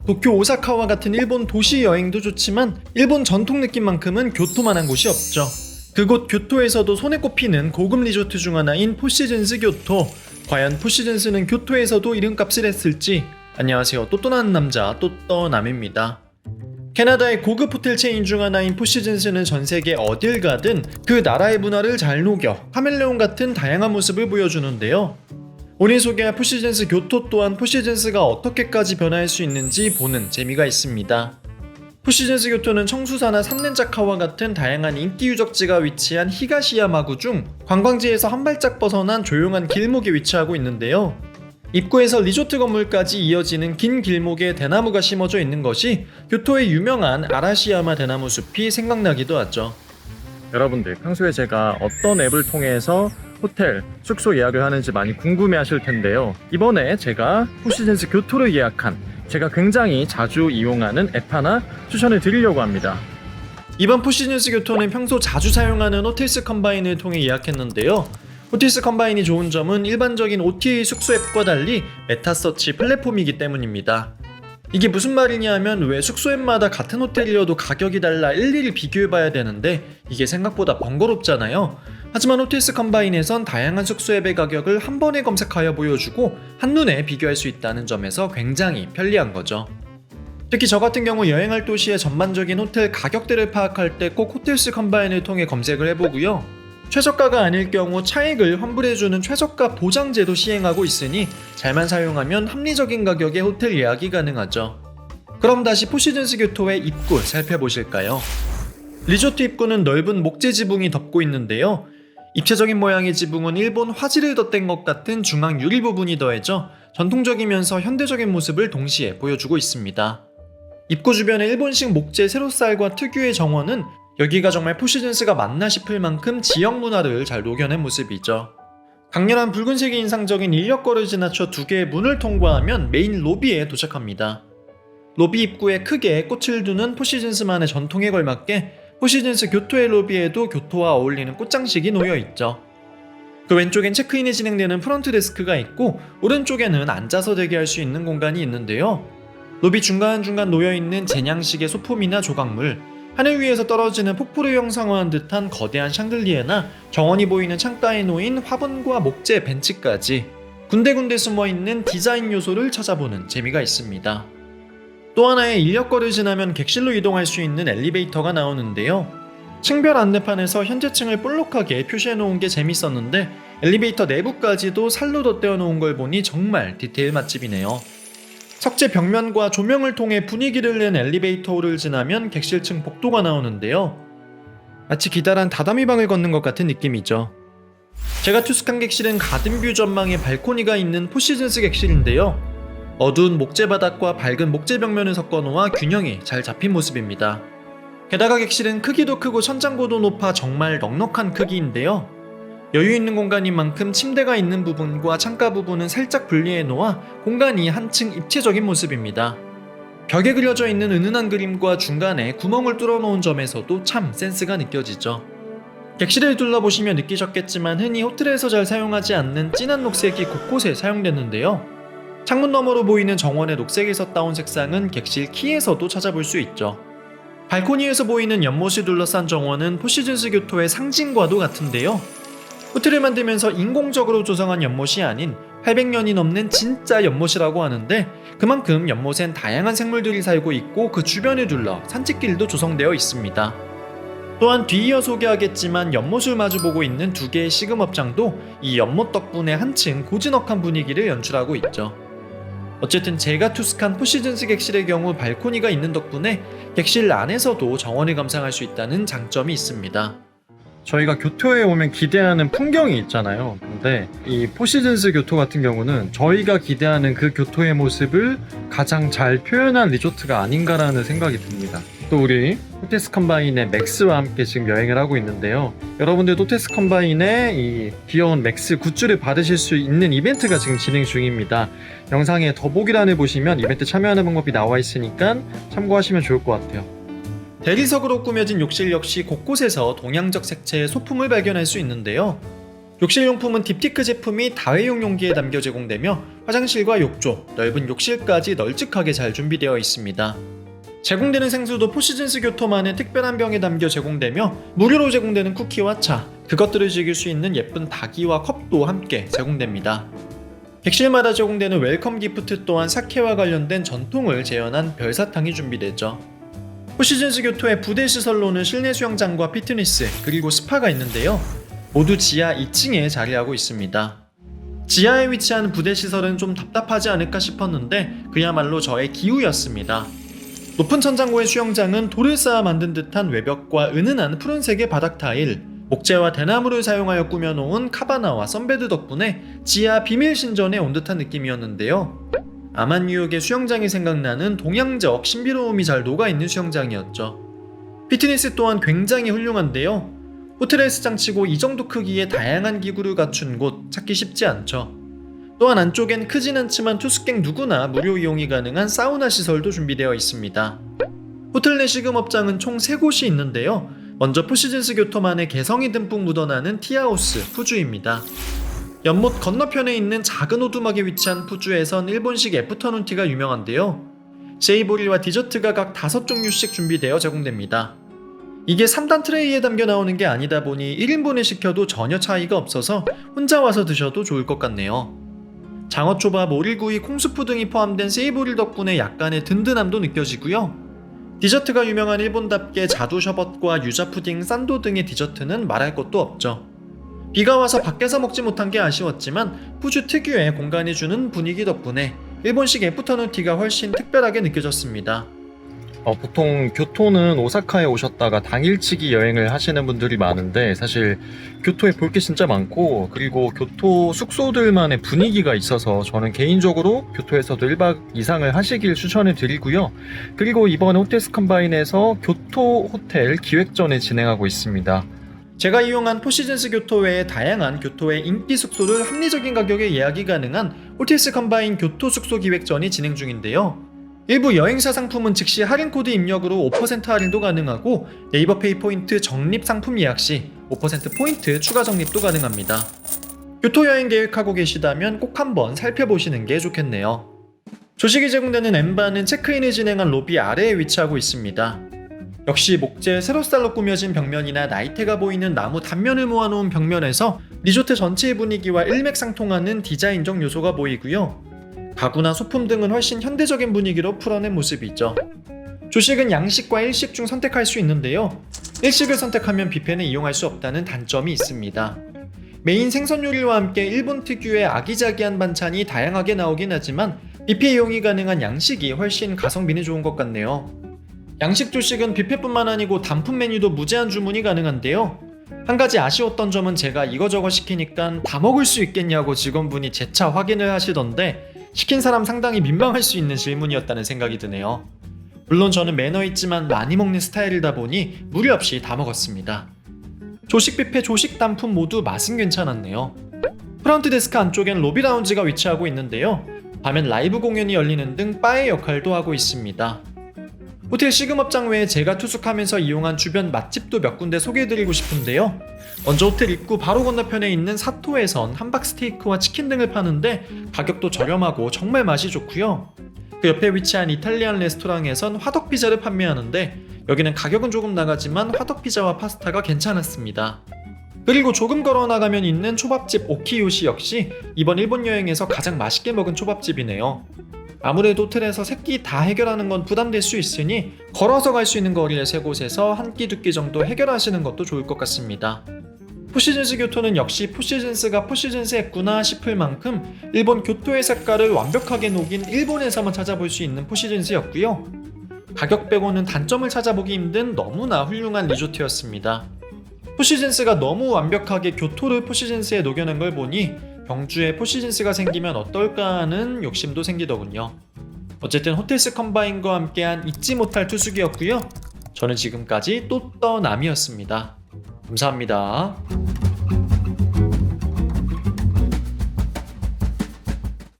도쿄, 오사카와 같은 일본 도시 여행도 좋지만 일본 전통 느낌만큼은 교토만한 곳이 없죠. 그곳 교토에서도 손에 꼽히는 고급 리조트 중 하나인 포시즌스 교토. 과연 포시즌스는 교토에서도 이름값을 했을지. 안녕하세요, 또또나는 남자 또떠남입니다. 캐나다의 고급 호텔 체인 중 하나인 포시즌스는 전세계 어딜 가든 그 나라의 문화를 잘 녹여 카멜레온 같은 다양한 모습을 보여주는데요. 오늘 소개할 포시즌스 교토 또한 포시즌스가 어떻게까지 변화할 수 있는지 보는 재미가 있습니다. 포시즌스 교토는 청수사나 삼렌자카와 같은 다양한 인기 유적지가 위치한 히가시야마구 중 관광지에서 한 발짝 벗어난 조용한 길목에 위치하고 있는데요. 입구에서 리조트 건물까지 이어지는 긴 길목에 대나무가 심어져 있는 것이 교토의 유명한 아라시야마 대나무 숲이 생각나기도 하죠. 여러분들 평소에 제가 어떤 앱을 통해서 호텔, 숙소 예약을 하는지 많이 궁금해 하실 텐데요. 이번에 제가 포시즌스 교토를 예약한 제가 굉장히 자주 이용하는 앱 하나 추천을 드리려고 합니다. 이번 포시즌스 교토는 평소 자주 사용하는 호텔스 컴바인을 통해 예약했는데요. 호텔스 컴바인이 좋은 점은 일반적인 OTA 숙소 앱과 달리 메타서치 플랫폼이기 때문입니다. 이게 무슨 말이냐 하면 왜 숙소 앱마다 같은 호텔이어도 가격이 달라 일일이 비교해봐야 되는데 이게 생각보다 번거롭잖아요. 하지만 호텔스 컴바인에선 다양한 숙소 앱의 가격을 한 번에 검색하여 보여주고 한눈에 비교할 수 있다는 점에서 굉장히 편리한 거죠. 특히 저 같은 경우 여행할 도시의 전반적인 호텔 가격대를 파악할 때 꼭 호텔스 컴바인을 통해 검색을 해보고요. 최저가가 아닐 경우 차익을 환불해주는 최저가 보장제도 시행하고 있으니 잘만 사용하면 합리적인 가격에 호텔 예약이 가능하죠. 그럼 다시 포시즌스 교토의 입구 살펴보실까요? 리조트 입구는 넓은 목재 지붕이 덮고 있는데요. 입체적인 모양의 지붕은 일본 화지를 덧댄 것 같은 중앙 유리 부분이 더해져 전통적이면서 현대적인 모습을 동시에 보여주고 있습니다. 입구 주변의 일본식 목재 세로쌀과 특유의 정원은 여기가 정말 포시즌스가 맞나 싶을 만큼 지역 문화를 잘 녹여낸 모습이죠. 강렬한 붉은색이 인상적인 인력거를 지나쳐 두 개의 문을 통과하면 메인 로비에 도착합니다. 로비 입구에 크게 꽃을 두는 포시즌스만의 전통에 걸맞게 포시즌스 교토의 로비에도 교토와 어울리는 꽃장식이 놓여있죠. 그 왼쪽엔 체크인이 진행되는 프런트 데스크가 있고 오른쪽에는 앉아서 대기할 수 있는 공간이 있는데요. 로비 중간중간 놓여있는 제냥식의 소품이나 조각물, 하늘 위에서 떨어지는 폭포를 형상화한 듯한 거대한 샹들리에나 정원이 보이는 창가에 놓인 화분과 목재 벤치까지 군데군데 숨어있는 디자인 요소를 찾아보는 재미가 있습니다. 또 하나의 인력거를 지나면 객실로 이동할 수 있는 엘리베이터가 나오는데요. 층별 안내판에서 현재층을 볼록하게 표시해놓은 게 재밌었는데 엘리베이터 내부까지도 살로 덧대어 놓은 걸 보니 정말 디테일 맛집이네요. 석재 벽면과 조명을 통해 분위기를 낸 엘리베이터를 지나면 객실층 복도가 나오는데요. 마치 기다란 다다미방을 걷는 것 같은 느낌이죠. 제가 투숙한 객실은 가든뷰 전망에 발코니가 있는 포시즌스 객실인데요. 어두운 목재 바닥과 밝은 목재 벽면을 섞어놓아 균형이 잘 잡힌 모습입니다. 게다가 객실은 크기도 크고 천장고도 높아 정말 넉넉한 크기인데요. 여유 있는 공간인 만큼 침대가 있는 부분과 창가 부분은 살짝 분리해 놓아 공간이 한층 입체적인 모습입니다. 벽에 그려져 있는 은은한 그림과 중간에 구멍을 뚫어 놓은 점에서도 참 센스가 느껴지죠. 객실을 둘러보시면 느끼셨겠지만 흔히 호텔에서 잘 사용하지 않는 진한 녹색이 곳곳에 사용됐는데요. 창문 너머로 보이는 정원의 녹색에서 따온 색상은 객실 키에서도 찾아볼 수 있죠. 발코니에서 보이는 연못을 둘러싼 정원은 포시즌스 교토의 상징과도 같은데요. 호텔을 만들면서 인공적으로 조성한 연못이 아닌 800년이 넘는 진짜 연못이라고 하는데 그만큼 연못엔 다양한 생물들이 살고 있고 그 주변을 둘러 산책길도 조성되어 있습니다. 또한 뒤이어 소개하겠지만 연못을 마주보고 있는 두 개의 시금업장도 이 연못 덕분에 한층 고즈넉한 분위기를 연출하고 있죠. 어쨌든 제가 투숙한 포시즌스 객실의 경우 발코니가 있는 덕분에 객실 안에서도 정원을 감상할 수 있다는 장점이 있습니다. 저희가 교토에 오면 기대하는 풍경이 있잖아요. 근데 이 포시즌스 교토 같은 경우는 저희가 기대하는 그 교토의 모습을 가장 잘 표현한 리조트가 아닌가라는 생각이 듭니다. 또 우리 호텔스 컴바인의 맥스와 함께 지금 여행을 하고 있는데요. 여러분들도 호텔스 컴바인의 이 귀여운 맥스 굿즈를 받으실 수 있는 이벤트가 지금 진행 중입니다. 영상에 더보기란을 보시면 이벤트 참여하는 방법이 나와 있으니까 참고하시면 좋을 것 같아요. 대리석으로 꾸며진 욕실 역시 곳곳에서 동양적 색채의 소품을 발견할 수 있는데요. 욕실용품은 딥티크 제품이 다회용 용기에 담겨 제공되며 화장실과 욕조, 넓은 욕실까지 널찍하게 잘 준비되어 있습니다. 제공되는 생수도 포시즌스 교토만의 특별한 병에 담겨 제공되며 무료로 제공되는 쿠키와 차, 그것들을 즐길 수 있는 예쁜 닭이와 컵도 함께 제공됩니다. 객실마다 제공되는 웰컴 기프트 또한 사케와 관련된 전통을 재현한 별사탕이 준비되죠. 포시즌스 교토의 부대 시설로는 실내 수영장과 피트니스 그리고 스파가 있는데요. 모두 지하 2층에 자리하고 있습니다. 지하에 위치한 부대 시설은 좀 답답하지 않을까 싶었는데 그야말로 저의 기우였습니다. 높은 천장고의 수영장은 돌을 쌓아 만든 듯한 외벽과 은은한 푸른색의 바닥 타일, 목재와 대나무를 사용하여 꾸며놓은 카바나와 선베드 덕분에 지하 비밀 신전에 온 듯한 느낌이었는데요. 아만뉴욕의 수영장이 생각나는 동양적 신비로움이 잘 녹아있는 수영장이었죠. 피트니스 또한 굉장히 훌륭한데요. 호텔 헬스장치고 이 정도 크기의 다양한 기구를 갖춘 곳 찾기 쉽지 않죠. 또한 안쪽엔 크진 않지만 투숙객 누구나 무료 이용이 가능한 사우나 시설도 준비되어 있습니다. 호텔 내 식음업장은 총 3곳이 있는데요. 먼저 포시즌스 교토만의 개성이 듬뿍 묻어나는 티아호스 푸주입니다. 연못 건너편에 있는 작은 오두막에 위치한 푸주에선 일본식 애프터눈티가 유명한데요. 쉐이보리와 디저트가 각 5종류씩 준비되어 제공됩니다. 이게 3단 트레이에 담겨 나오는 게 아니다 보니 1인분을 시켜도 전혀 차이가 없어서 혼자 와서 드셔도 좋을 것 같네요. 장어초밥, 오리구이, 콩수프 등이 포함된 세이보리 덕분에 약간의 든든함도 느껴지고요. 디저트가 유명한 일본답게 자두 셔벗과 유자 푸딩, 산도 등의 디저트는 말할 것도 없죠. 비가 와서 밖에서 먹지 못한 게 아쉬웠지만 푸주 특유의 공간이 주는 분위기 덕분에 일본식 애프터눈티가 훨씬 특별하게 느껴졌습니다. 보통 교토는 오사카에 오셨다가 당일치기 여행을 하시는 분들이 많은데 사실 교토에 볼 게 진짜 많고 그리고 교토 숙소들만의 분위기가 있어서 저는 개인적으로 교토에서도 1박 이상을 하시길 추천을 드리고요. 그리고 이번에 호텔스 컴바인에서 교토 호텔 기획전을 진행하고 있습니다. 제가 이용한 포시즌스 교토 외에 다양한 교토의 인기 숙소를 합리적인 가격에 예약이 가능한 호텔스 컴바인 교토 숙소 기획전이 진행 중인데요. 일부 여행사 상품은 즉시 할인 코드 입력으로 5% 할인도 가능하고 네이버페이 포인트 적립 상품 예약 시 5% 포인트 추가 적립도 가능합니다. 교토 여행 계획하고 계시다면 꼭 한번 살펴보시는 게 좋겠네요. 조식이 제공되는 엠바는 체크인을 진행한 로비 아래에 위치하고 있습니다. 역시 목재 세로살로 꾸며진 벽면이나 나이테가 보이는 나무 단면을 모아놓은 벽면에서 리조트 전체의 분위기와 일맥상통하는 디자인적 요소가 보이고요. 가구나 소품 등은 훨씬 현대적인 분위기로 풀어낸 모습이죠. 조식은 양식과 일식 중 선택할 수 있는데요. 일식을 선택하면 뷔페는 이용할 수 없다는 단점이 있습니다. 메인 생선 요리와 함께 일본 특유의 아기자기한 반찬이 다양하게 나오긴 하지만 뷔페 이용이 가능한 양식이 훨씬 가성비는 좋은 것 같네요. 양식 조식은 뷔페뿐만 아니고 단품 메뉴도 무제한 주문이 가능한데요. 한 가지 아쉬웠던 점은 제가 이거저거 시키니까 다 먹을 수 있겠냐고 직원분이 재차 확인을 하시던데 시킨 사람 상당히 민망할 수 있는 질문이었다는 생각이 드네요. 물론 저는 매너 있지만 많이 먹는 스타일이다 보니 무리 없이 다 먹었습니다. 조식 뷔페, 조식 단품 모두 맛은 괜찮았네요. 프런트 데스크 안쪽엔 로비 라운지가 위치하고 있는데요. 밤엔 라이브 공연이 열리는 등 바의 역할도 하고 있습니다. 호텔 시금업장 외에 제가 투숙하면서 이용한 주변 맛집도 몇 군데 소개해드리고 싶은데요. 먼저 호텔 입구 바로 건너편에 있는 사토에선 함박 스테이크와 치킨 등을 파는데 가격도 저렴하고 정말 맛이 좋고요. 그 옆에 위치한 이탈리안 레스토랑에선 화덕피자를 판매하는데 여기는 가격은 조금 나가지만 화덕피자와 파스타가 괜찮았습니다. 그리고 조금 걸어 나가면 있는 초밥집 오키요시 역시 이번 일본 여행에서 가장 맛있게 먹은 초밥집이네요. 아무래도 호텔에서 3끼 다 해결하는 건 부담될 수 있으니 걸어서 갈 수 있는 거리의 3곳에서 한 끼, 2끼 정도 해결하시는 것도 좋을 것 같습니다. 포시즌스 교토는 역시 포시즌스가 포시즌스했구나 싶을 만큼 일본 교토의 색깔을 완벽하게 녹인 일본에서만 찾아볼 수 있는 포시즌스였고요. 가격 빼고는 단점을 찾아보기 힘든 너무나 훌륭한 리조트였습니다. 포시즌스가 너무 완벽하게 교토를 포시즌스에 녹여낸 걸 보니 경주에 포시즌스가 생기면 어떨까 하는 욕심도 생기더군요. 어쨌든 호텔스 컴바인과 함께한 잊지 못할 투숙이었고요. 저는 지금까지 또떠남이었습니다. 감사합니다.